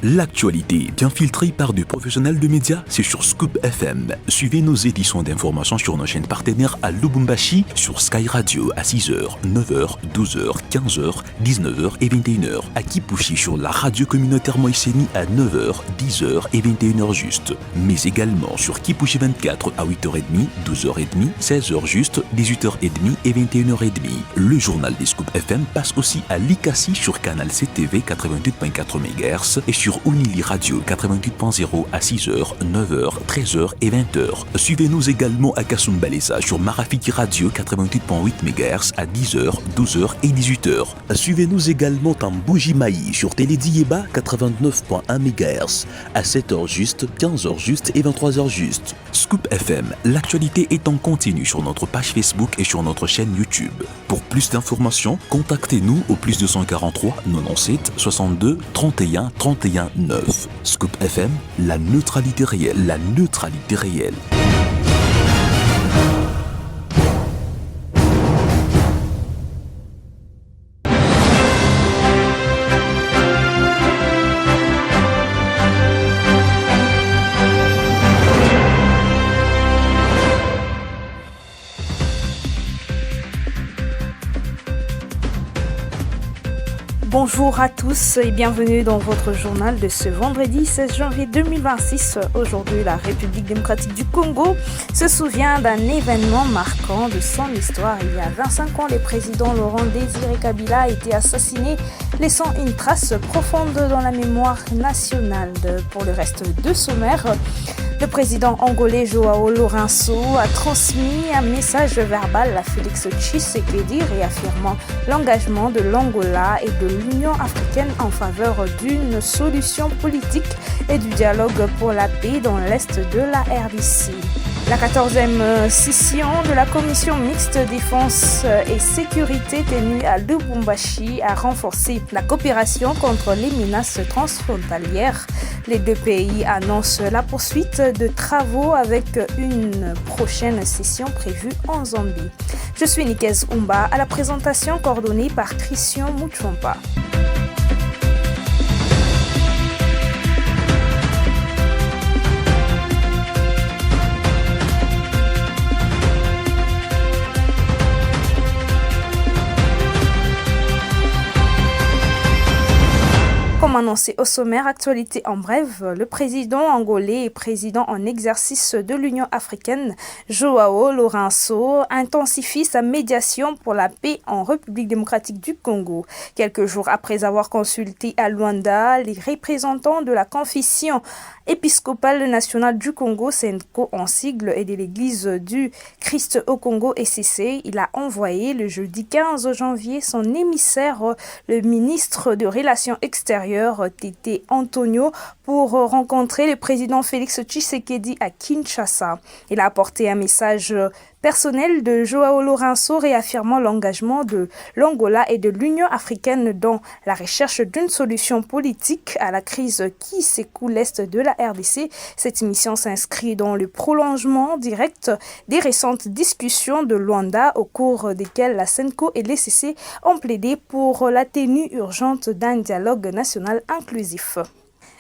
L'actualité, bien filtrée par des professionnels de médias, c'est sur Scoop FM. Suivez nos éditions d'information sur nos chaînes partenaires à Lubumbashi, sur Sky Radio à 6h, 9h, 12h, 15h, 19h et 21h. À Kipushi sur la radio communautaire Moïseni à 9h, 10h et 21h juste. Mais également sur Kipushi 24 à 8h30, 12h30, 16h juste, 18h30 et 21h30. Le journal des Scoop FM passe aussi à Likasi sur Canal CTV 88.4 MHz et sur Unili Radio 88.0 à 6h, 9h, 13h et 20h. Suivez-nous également à Kasumbalesa sur Marafiki Radio 88.8 MHz à 10h, 12h et 18h. Suivez-nous également en Bougimaï sur Télédiéba 89.1 MHz à 7h juste, 15h juste et 23h juste. Scoop FM, l'actualité est en continu sur notre page Facebook et sur notre chaîne YouTube. Pour plus d'informations, contactez-nous au +243 97 62 31 31 9. Scoop FM, la neutralité réelle, la neutralité réelle. Bonjour à tous et bienvenue dans votre journal de ce vendredi 16 janvier 2026. Aujourd'hui, la République démocratique du Congo se souvient d'un événement marquant de son histoire. Il y a 25 ans, le président Laurent Désiré Kabila a été assassiné, laissant une trace profonde dans la mémoire nationale. Pour le reste de sommaire, le président angolais Joao Lourenço a transmis un message verbal à Félix Tshisekedi réaffirmant l'engagement de l'Angola et de l'Union africaine en faveur d'une solution politique et du dialogue pour la paix dans l'est de la RDC. La 14e session de la commission mixte défense et sécurité tenue à Lubumbashi a renforcé la coopération contre les menaces transfrontalières. Les deux pays annoncent la poursuite de travaux avec une prochaine session prévue en Zambie. Je suis Nikez Umba à la présentation coordonnée par Christian Muchompa. Comme annoncé au sommaire, actualité en bref, le président angolais et président en exercice de l'Union africaine, Joao Lourenço, intensifie sa médiation pour la paix en République démocratique du Congo. Quelques jours après avoir consulté à Luanda les représentants de la confession épiscopale nationale du Congo, SENCO en sigle, et de l'église du Christ au Congo, ECC, il a envoyé le jeudi 15 janvier son émissaire, le ministre de Relations extérieures, Tété Antonio, pour rencontrer le président Félix Tshisekedi à Kinshasa. Il a apporté un message personnel de Joao Lourenço réaffirmant l'engagement de l'Angola et de l'Union africaine dans la recherche d'une solution politique à la crise qui secoue l'est de la RDC. Cette mission s'inscrit dans le prolongement direct des récentes discussions de Luanda au cours desquelles la SENCO et l'ECC ont plaidé pour la tenue urgente d'un dialogue national inclusif.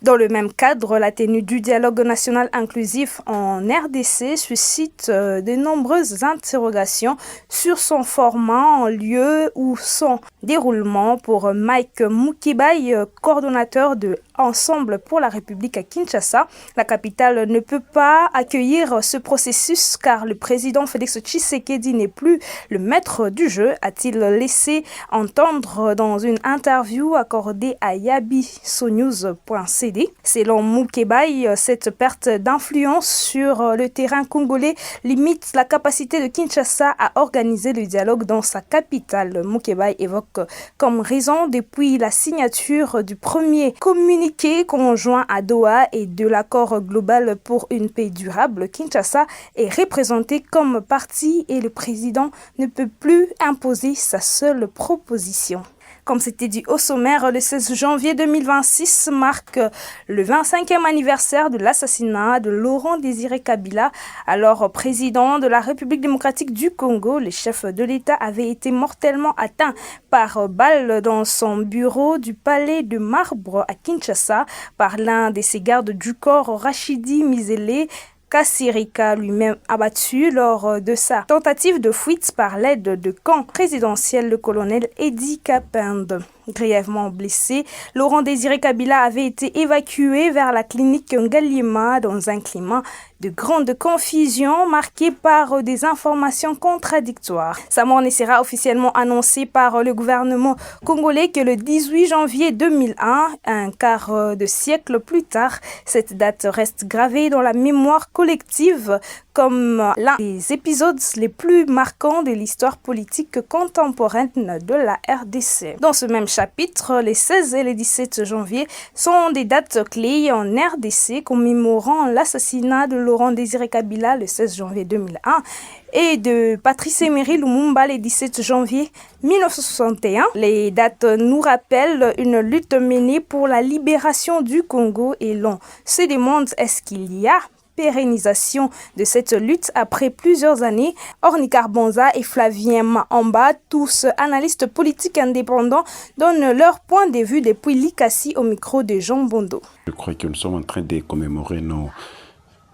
Dans le même cadre, la tenue du dialogue national inclusif en RDC suscite de nombreuses interrogations sur son format, lieu ou son déroulement. Pour Mike Mukibai, coordonnateur de Ensemble pour la République à Kinshasa, la capitale ne peut pas accueillir ce processus car le président Félix Tshisekedi n'est plus le maître du jeu, a-t-il laissé entendre dans une interview accordée à yabisonews.cd. Selon Mukibai, cette perte d'influence sur le terrain congolais limite la capacité de Kinshasa à organiser le dialogue dans sa capitale. Mukibai évoque comme raison depuis la signature du premier communiqué conjoint à Doha et de l'accord global pour une paix durable, Kinshasa est représenté comme partie et le président ne peut plus imposer sa seule proposition. Comme c'était dit au sommaire, le 16 janvier 2026 marque le 25e anniversaire de l'assassinat de Laurent Désiré Kabila, alors président de la République démocratique du Congo. Le chef de l'État avait été mortellement atteint par balle dans son bureau du palais de Marbre à Kinshasa par l'un de ses gardes du corps, Rachidi Mizele Kassirika, lui-même abattu lors de sa tentative de fuite par l'aide de camp présidentiel, le colonel Edi Kapende. Grièvement blessé, Laurent Désiré Kabila avait été évacué vers la clinique Ngaliema dans un climat de grande confusion marqué par des informations contradictoires. Sa mort ne sera officiellement annoncée par le gouvernement congolais que le 18 janvier 2001, un quart de siècle plus tard. Cette date reste gravée dans la mémoire collective comme l'un des épisodes les plus marquants de l'histoire politique contemporaine de la RDC. Dans ce même chapitre, les 16 et les 17 janvier sont des dates clés en RDC commémorant l'assassinat de Laurent Désiré Kabila le 16 janvier 2001 et de Patrice Emery Lumumba le 17 janvier 1961. Les dates nous rappellent une lutte menée pour la libération du Congo et l'on se demande est-ce qu'il y a pérennisation de cette lutte après plusieurs années. Orny Carbonza et Flavien Mahamba, tous analystes politiques indépendants, donnent leur point de vue depuis l'ICACI au micro de Jean Bondo. Je crois que nous sommes en train de commémorer nos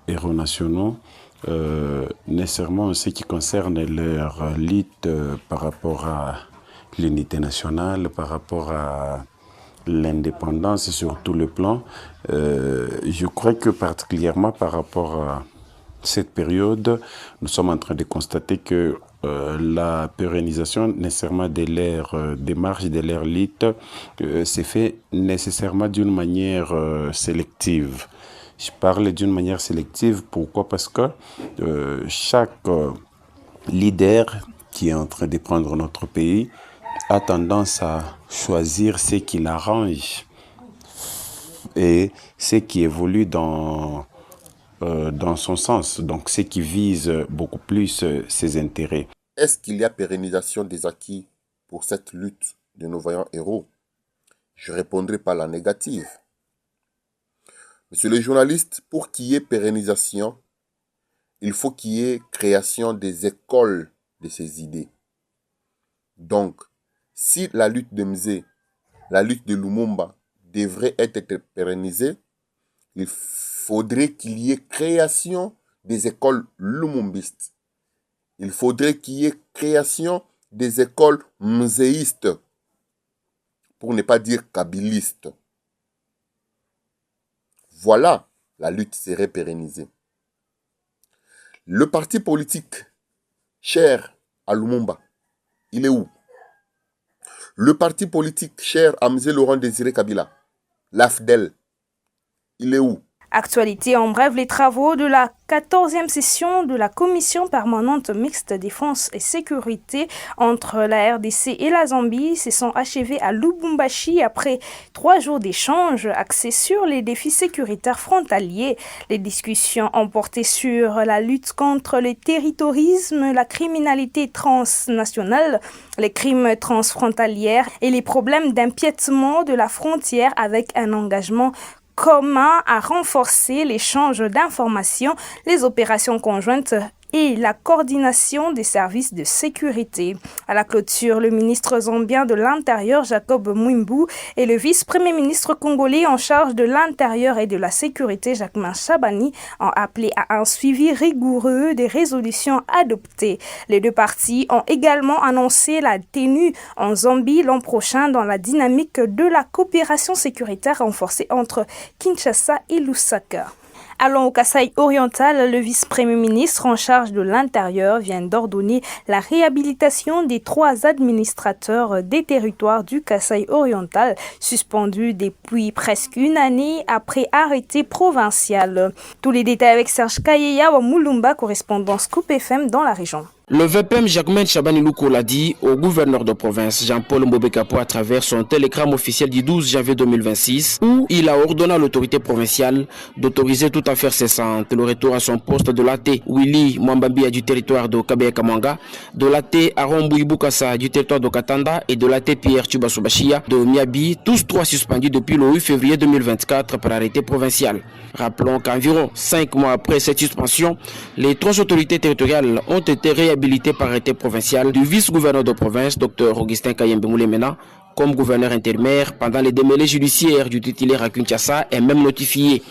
héros nationaux, nécessairement en ce qui concerne leur lutte par rapport à l'unité nationale, par rapport à l'indépendance sur tout le plan. Je crois que particulièrement par rapport à cette période, nous sommes en train de constater que la pérennisation nécessairement de leur démarche, de leur lutte, s'est fait nécessairement d'une manière sélective. Je parle d'une manière sélective, pourquoi? Parce que chaque leader qui est en train de prendre notre pays a tendance à choisir ce qui l'arrange et ce qui évolue dans son sens, donc ce qui vise beaucoup plus ses intérêts. Est-ce qu'il y a pérennisation des acquis pour cette lutte de nos vaillants héros? Je répondrai par la négative. Monsieur le journaliste, pour qu'il y ait pérennisation, il faut qu'il y ait création des écoles de ces idées. Donc, si la lutte de Mzee, la lutte de Lumumba devrait être pérennisée, il faudrait qu'il y ait création des écoles lumumbistes. Il faudrait qu'il y ait création des écoles mzéistes, pour ne pas dire kabylistes. Voilà, la lutte serait pérennisée. Le parti politique cher à Lumumba, il est où? Le parti politique cher à Mzee Laurent Désiré Kabila, l'AFDEL, il est où? Actualité en bref, les travaux de la 14e session de la Commission permanente mixte défense et sécurité entre la RDC et la Zambie se sont achevés à Lubumbashi après 3 jours d'échanges axés sur les défis sécuritaires frontaliers. Les discussions ont porté sur la lutte contre le terrorisme, la criminalité transnationale, les crimes transfrontaliers et les problèmes d'empiètement de la frontière avec un engagement commun à renforcer l'échange d'informations, les opérations conjointes et la coordination des services de sécurité. À la clôture, le ministre zambien de l'Intérieur, Jacob Mwimbu, et le vice-premier ministre congolais en charge de l'Intérieur et de la Sécurité, Jacquemain Chabani, ont appelé à un suivi rigoureux des résolutions adoptées. Les deux parties ont également annoncé la tenue en Zambie l'an prochain dans la dynamique de la coopération sécuritaire renforcée entre Kinshasa et Lusaka. Allons au Kasaï oriental, le vice-premier ministre en charge de l'Intérieur vient d'ordonner la réhabilitation des 3 administrateurs des territoires du Kasaï oriental, suspendus depuis presque une année après arrêté provincial. Tous les détails avec Serge Kayeya ou Mulumba, correspondant Scoop FM dans la région. Le VPM Jacquemain Chabani Louko l'a dit au gouverneur de province Jean-Paul Mbobekapo à travers son télégramme officiel du 12 janvier 2026 où il a ordonné à l'autorité provinciale d'autoriser toute affaire cessante le retour à son poste de l'AT Willy Mwambambia du territoire de Kabeya Kamanga, de l'AT Aaron Bouyboukassa du territoire de Katanda et de l'AT Pierre Tubasubashia de Miabi, tous trois suspendus depuis le 8 février 2024 par arrêté provincial. Rappelons qu'environ 5 mois après cette suspension, les trois autorités territoriales ont été réhabilitées par arrêté provincial du vice-gouverneur de province, Dr Augustin Kayembe Moulemena, comme gouverneur intérimaire pendant les démêlés judiciaires du titulaire à Kinshasa et même notifié.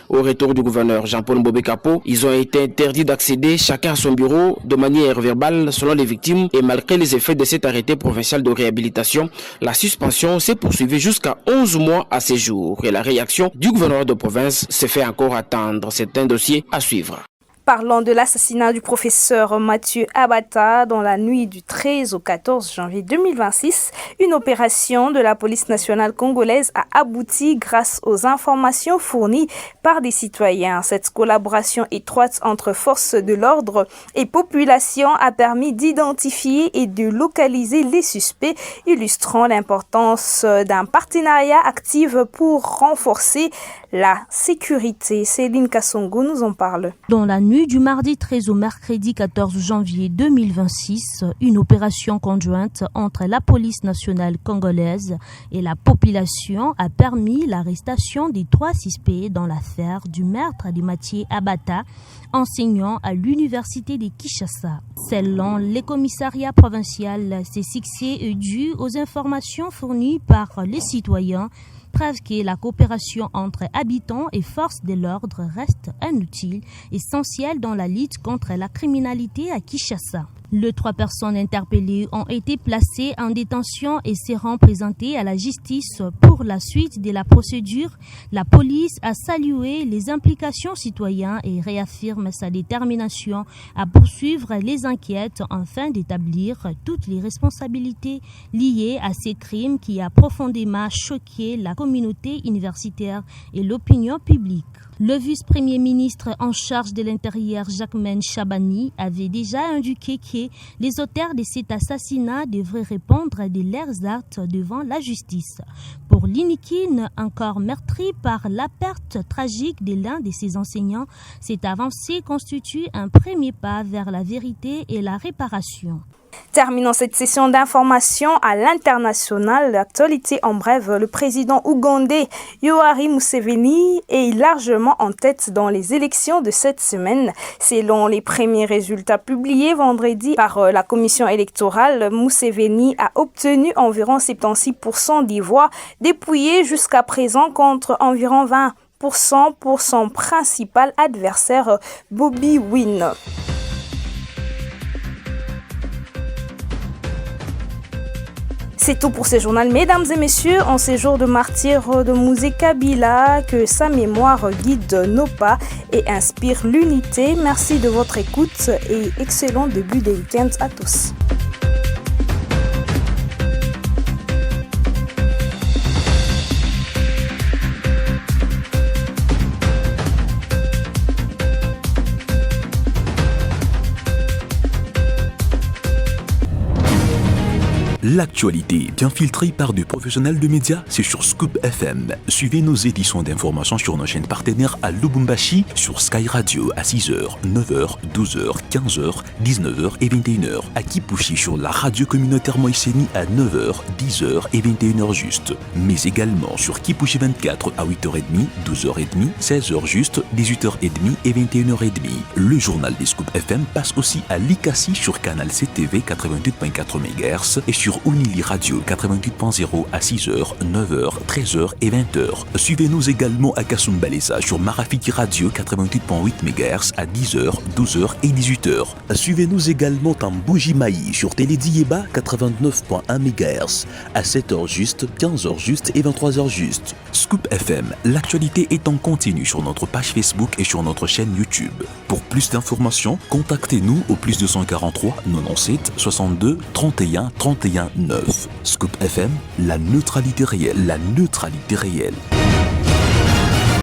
Au retour du gouverneur Jean-Paul Mbobekapo, ils ont été interdits d'accéder chacun à son bureau de manière verbale selon les victimes et malgré les effets de cet arrêté provincial de réhabilitation, la suspension s'est poursuivie jusqu'à 11 mois à ces jours et la réaction du gouverneur de province s'est fait encore attendre. C'est un dossier à suivre. Parlant de l'assassinat du professeur Mathieu Abata dans la nuit du 13 au 14 janvier 2026, une opération de la police nationale congolaise a abouti grâce aux informations fournies par des citoyens. Cette collaboration étroite entre forces de l'ordre et population a permis d'identifier et de localiser les suspects, illustrant l'importance d'un partenariat actif pour renforcer la sécurité. Céline Kassongo nous en parle. Dans la nuit du mardi 13 au mercredi 14 janvier 2026, une opération conjointe entre la police nationale congolaise et la population a permis l'arrestation des 3 suspects dans l'affaire du meurtre de Mathieu Abata, enseignant à l'université de Kinshasa. Selon les commissariats provinciaux, ces succès est dû aux informations fournies par les citoyens, preuve que la coopération entre habitants et forces de l'ordre reste un outil essentiel dans la lutte contre la criminalité à Kinshasa. Les 3 personnes interpellées ont été placées en détention et seront présentées à la justice pour la suite de la procédure. La police a salué les implications citoyennes et réaffirme sa détermination à poursuivre les enquêtes afin d'établir toutes les responsabilités liées à ces crimes qui a profondément choqué la communauté universitaire et l'opinion publique. Le vice-premier ministre en charge de l'Intérieur, Jacquemain Chabani, avait déjà indiqué que les auteurs de cet assassinat devraient répondre de leurs actes devant la justice. Pour Linikine, encore meurtri par la perte tragique de l'un de ses enseignants, cette avancée constitue un premier pas vers la vérité et la réparation. Terminons cette session d'information à l'international. L'actualité en bref, le président ougandais Yoweri Museveni est largement en tête dans les élections de cette semaine. Selon les premiers résultats publiés vendredi par la commission électorale, Museveni a obtenu environ 76% des voix dépouillées jusqu'à présent contre environ 20% pour son principal adversaire Bobi Wine. C'est tout pour ce journal, mesdames et messieurs, en ces jours de martyr de Mouzé Kabila, que sa mémoire guide nos pas et inspire l'unité. Merci de votre écoute et excellent début de week-end à tous. L'actualité bien filtrée par des professionnels de médias, c'est sur Scoop FM. Suivez nos éditions d'information sur nos chaînes partenaires à Lubumbashi, sur Sky Radio à 6h, 9h, 12h, 15h, 19h et 21h. À Kipushi sur la radio communautaire Moïseni à 9h, 10h et 21h juste. Mais également sur Kipushi 24 à 8h30, 12h30, 16h juste, 18h30 et 21h30. Le journal des Scoop FM passe aussi à Likasi sur Canal CTV 88.4 MHz et sur Unili Radio 88.0 à 6h, 9h, 13h et 20h. Suivez-nous également à Kasumbalesa sur Marafiki Radio 88.8 MHz à 10h, 12h et 18h. Suivez-nous également en Bougimaï sur Télédiéba 89.1 MHz à 7h juste, 15h juste et 23h juste. Scoop FM, l'actualité est en continu sur notre page Facebook et sur notre chaîne YouTube. Pour plus d'informations, contactez-nous au +243 97 62 31 31 9. Scoop FM, la neutralité réelle.